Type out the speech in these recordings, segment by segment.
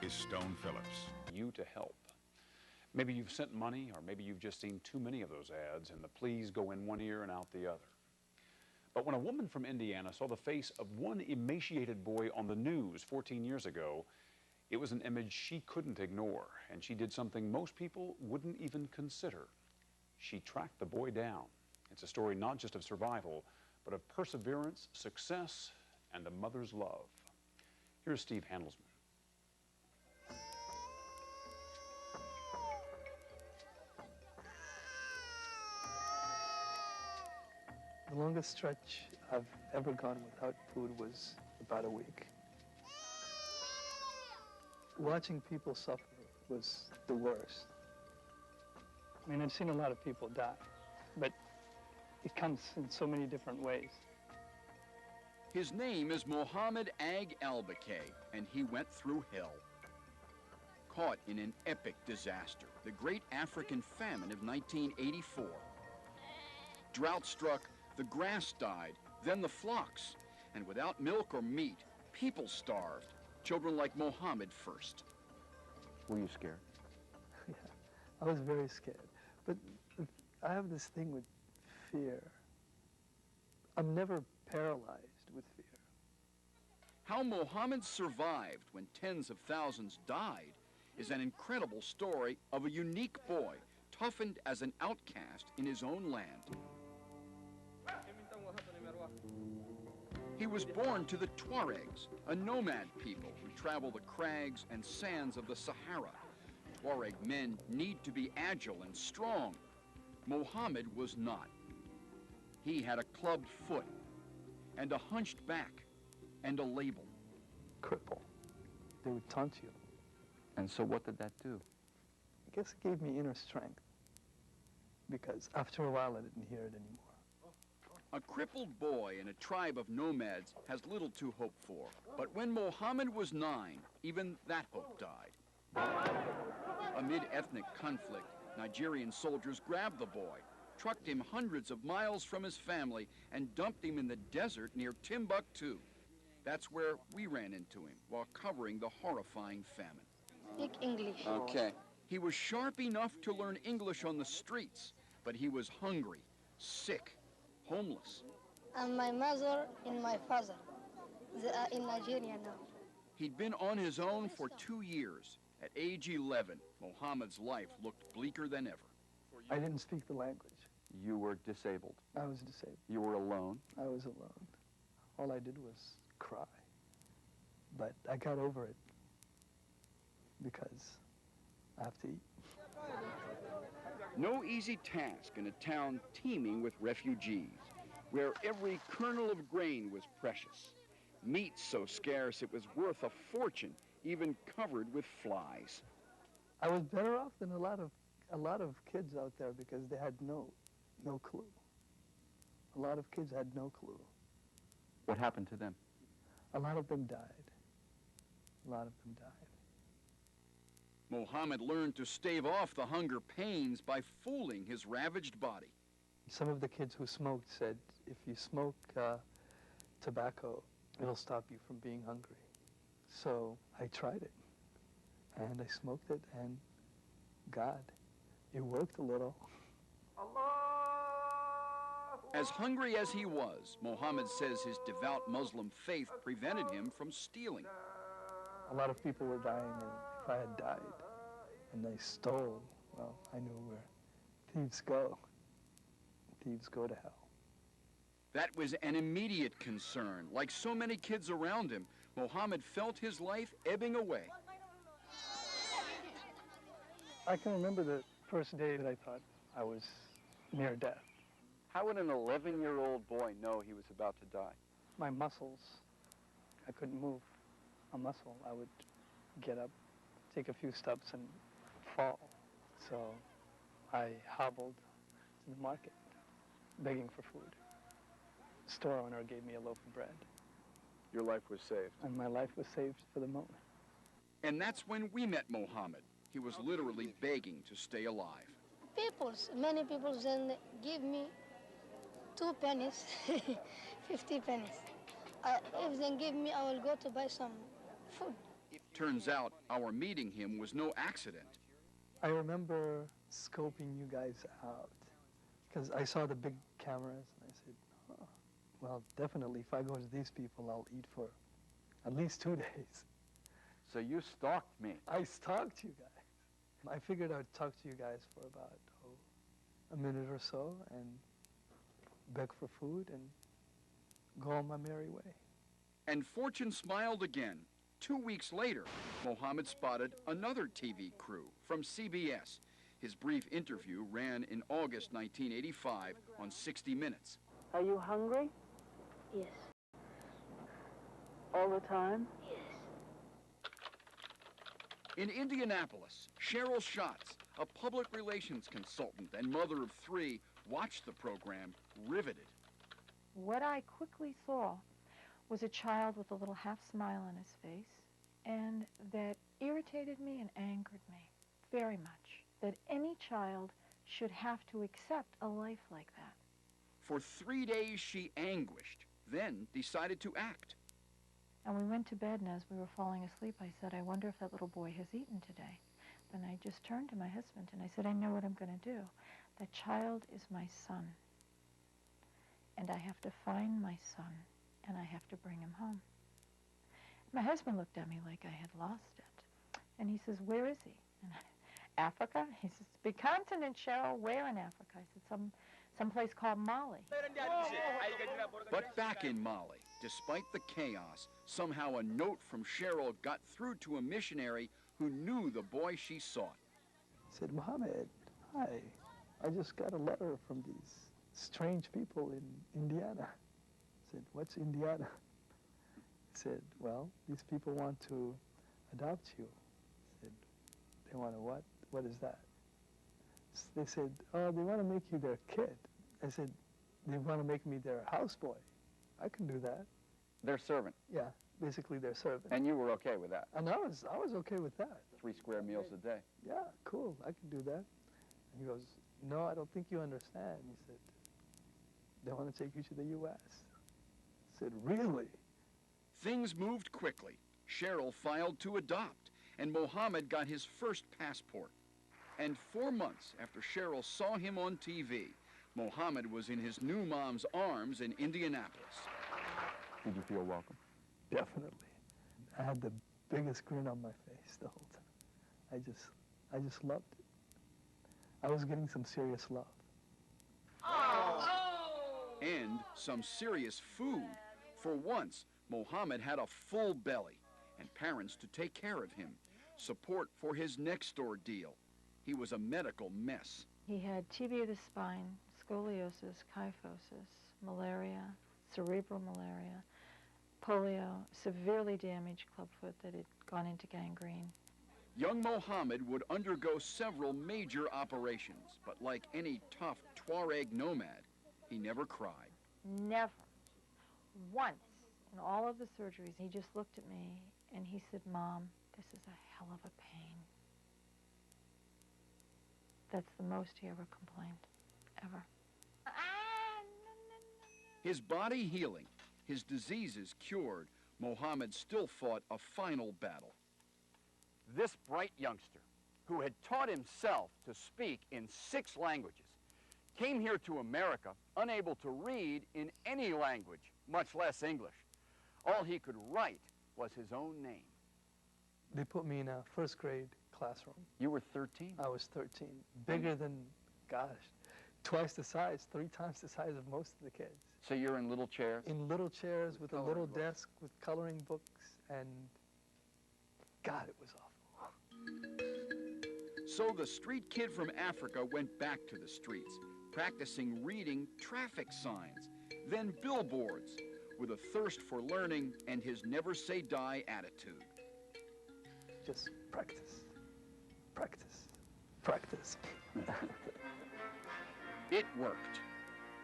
is Stone Phillips. You to help. Maybe you've sent money, or maybe you've just seen too many of those ads, and the pleas go in one ear and out the other. But when a woman from Indiana saw the face of one emaciated boy on the news 14 years ago, it was an image she couldn't ignore, and she did something most people wouldn't even consider. She tracked the boy down. It's a story not just of survival, but of perseverance, success, and a mother's love. Here's Steve Handelsman. The longest stretch I've ever gone without food was about a week. Watching people suffer was the worst. I mean, I've seen a lot of people die, but it comes in so many different ways. His name is Mohammed Ag Albakay, and he went through hell. Caught in an epic disaster, the Great African Famine of 1984. Drought struck, the grass died, then the flocks, and without milk or meat, people starved. Children like Mohammed first. Were you scared? Yeah, I was very scared. But I have this thing with fear. I'm never paralyzed with fear. How Mohammed survived when tens of thousands died is an incredible story of a unique boy, toughened as an outcast in his own land. He was born to the Tuaregs, a nomad people who travel the crags and sands of the Sahara. Tuareg men need to be agile and strong. Mohammed was not. He had a clubbed foot, and a hunched back, and a label. Cripple. They would taunt you. And so what did that do? I guess it gave me inner strength, because after a while I didn't hear it anymore. A crippled boy in a tribe of nomads has little to hope for. But when Mohammed was 9, even that hope died. Amid ethnic conflict, Nigerian soldiers grabbed the boy, trucked him hundreds of miles from his family, and dumped him in the desert near Timbuktu. That's where we ran into him while covering the horrifying famine. Speak English. Okay. He was sharp enough to learn English on the streets, but he was hungry, sick, homeless. And my mother and my father, they are in Nigeria now. He'd been on his own for 2 years. At age 11, Mohammed's life looked bleaker than ever. I didn't speak the language. You were disabled. I was disabled. You were alone. I was alone. All I did was cry. But I got over it because I have to eat. No easy task in a town teeming with refugees, where every kernel of grain was precious. Meat so scarce it was worth a fortune, even covered with flies. I was better off than a lot of kids out there because they had no clue. A lot of kids had no clue. What happened to them? A lot of them died. A lot of them died. Mohammed learned to stave off the hunger pains by fooling his ravaged body. Some of the kids who smoked said, if you smoke tobacco, it'll stop you from being hungry. So I tried it, and I smoked it, and God, it worked a little. As hungry as he was, Mohammed says his devout Muslim faith prevented him from stealing. A lot of people were dying, and if I had died and they stole, well, I knew where thieves go. Thieves go to hell. That was an immediate concern. Like so many kids around him, Mohammed felt his life ebbing away. I can remember the first day that I thought I was near death. How would an 11-year-old boy know he was about to die? My muscles, I couldn't move a muscle. I would get up, take a few steps, and fall. So I hobbled to the market, begging for food. The store owner gave me a loaf of bread. Your life was saved. And my life was saved for the moment. And that's when we met Mohammed. He was literally begging to stay alive. Many people then give me 2 pennies, 50 pennies. If they give me, I will go to buy some food. Turns out our meeting him was no accident. I remember scoping you guys out because I saw the big cameras and I said, oh, well, definitely if I go to these people, I'll eat for at least 2 days. So you stalked me. I stalked you guys. I figured I'd talk to you guys for about a minute or so and beg for food and go on my merry way. And fortune smiled again. 2 weeks later, Mohammed spotted another TV crew from CBS. His brief interview ran in August 1985 on 60 Minutes. Are you hungry? Yes. All the time? Yes. In Indianapolis, Cheryl Schatz, a public relations consultant and mother of 3, watched the program riveted. What I quickly saw was a child with a little half smile on his face, and that irritated me and angered me very much, that any child should have to accept a life like that. For 3 days she anguished, then decided to act. And we went to bed, and as we were falling asleep, I said, I wonder if that little boy has eaten today. Then I just turned to my husband and I said, I know what I'm going to do. That child is my son, and I have to find my son, and I have to bring him home. My husband looked at me like I had lost it. And he says, where is he? And Africa? He says, big continent, Cheryl. Where in Africa? I said, some place called Mali. But back in Mali, despite the chaos, somehow a note from Cheryl got through to a missionary who knew the boy she sought. Said, Mohammed, hi. I just got a letter from these strange people in Indiana. Said, what's Indiana? Said, well, these people want to adopt you. Said, they want to what? What is that? They said, oh, they want to make you their kid. I said, they want to make me their houseboy. I can do that. Their servant. Yeah, basically their servant. And you were okay with that? And I was okay with that. 3 square meals a day. Yeah, cool, I can do that. And he goes, no, I don't think you understand. He said, they want to take you to the U.S. I said, really? Things moved quickly. Cheryl filed to adopt, and Mohammed got his first passport. And 4 months after Cheryl saw him on TV, Mohammed was in his new mom's arms in Indianapolis. Did you feel welcome? Definitely. I had the biggest grin on my face the whole time. I just loved it. I was getting some serious love. And some serious food. For once, Mohammed had a full belly and parents to take care of him. Support for his next ordeal. He was a medical mess. He had TB of the spine, scoliosis, kyphosis, malaria, cerebral malaria, polio, severely damaged clubfoot that had gone into gangrene. Young Mohammed would undergo several major operations, but like any tough Tuareg nomad, he never cried. Never. Once in all of the surgeries, he just looked at me and he said, Mom, this is a hell of a pain. That's the most he ever complained, ever. His body healing, his diseases cured, Mohammed still fought a final battle. This bright youngster, who had taught himself to speak in 6 languages, came here to America unable to read in any language, much less English. All he could write was his own name. They put me in a first grade classroom. You were 13? I was 13. Bigger than, gosh, twice the size, 3 times the size of most of the kids. So you're in little chairs? In little chairs with a little desk with coloring books, and God, it was awful. So the street kid from Africa went back to the streets, practicing reading traffic signs, then billboards, with a thirst for learning and his never-say-die attitude. Just practice, practice, practice. It worked.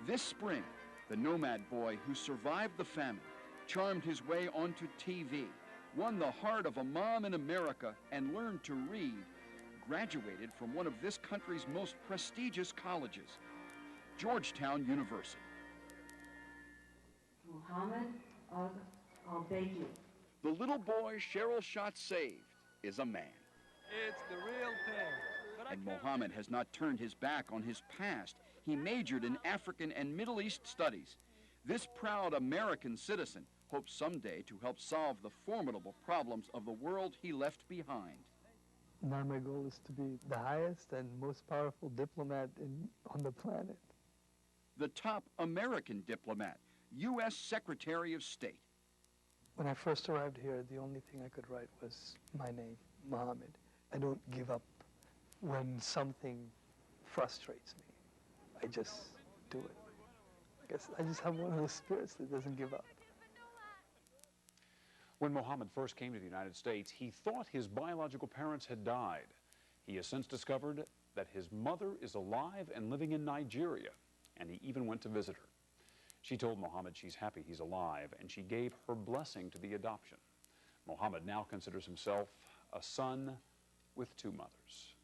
This spring, the nomad boy who survived the famine, charmed his way onto TV, won the heart of a mom in America, and learned to read, graduated from one of this country's most prestigious colleges, Georgetown University. Mohammed, I'll beg you, The little boy Cheryl Shot saved is a man. It's the real thing. And Mohammed has not turned his back on his past. He majored in African and Middle East studies. This proud American citizen hopes someday to help solve the formidable problems of the world he left behind. Now my goal is to be the highest and most powerful diplomat on the planet. The top American diplomat, U.S. Secretary of State. When I first arrived here, the only thing I could write was my name, Mohammed. I don't give up when something frustrates me. I just do it. I guess I just have one of those spirits that doesn't give up. When Mohammed first came to the United States, he thought his biological parents had died. He has since discovered that his mother is alive and living in Nigeria, and he even went to visit her. She told Mohammed she's happy he's alive, and she gave her blessing to the adoption. Mohammed now considers himself a son with two mothers.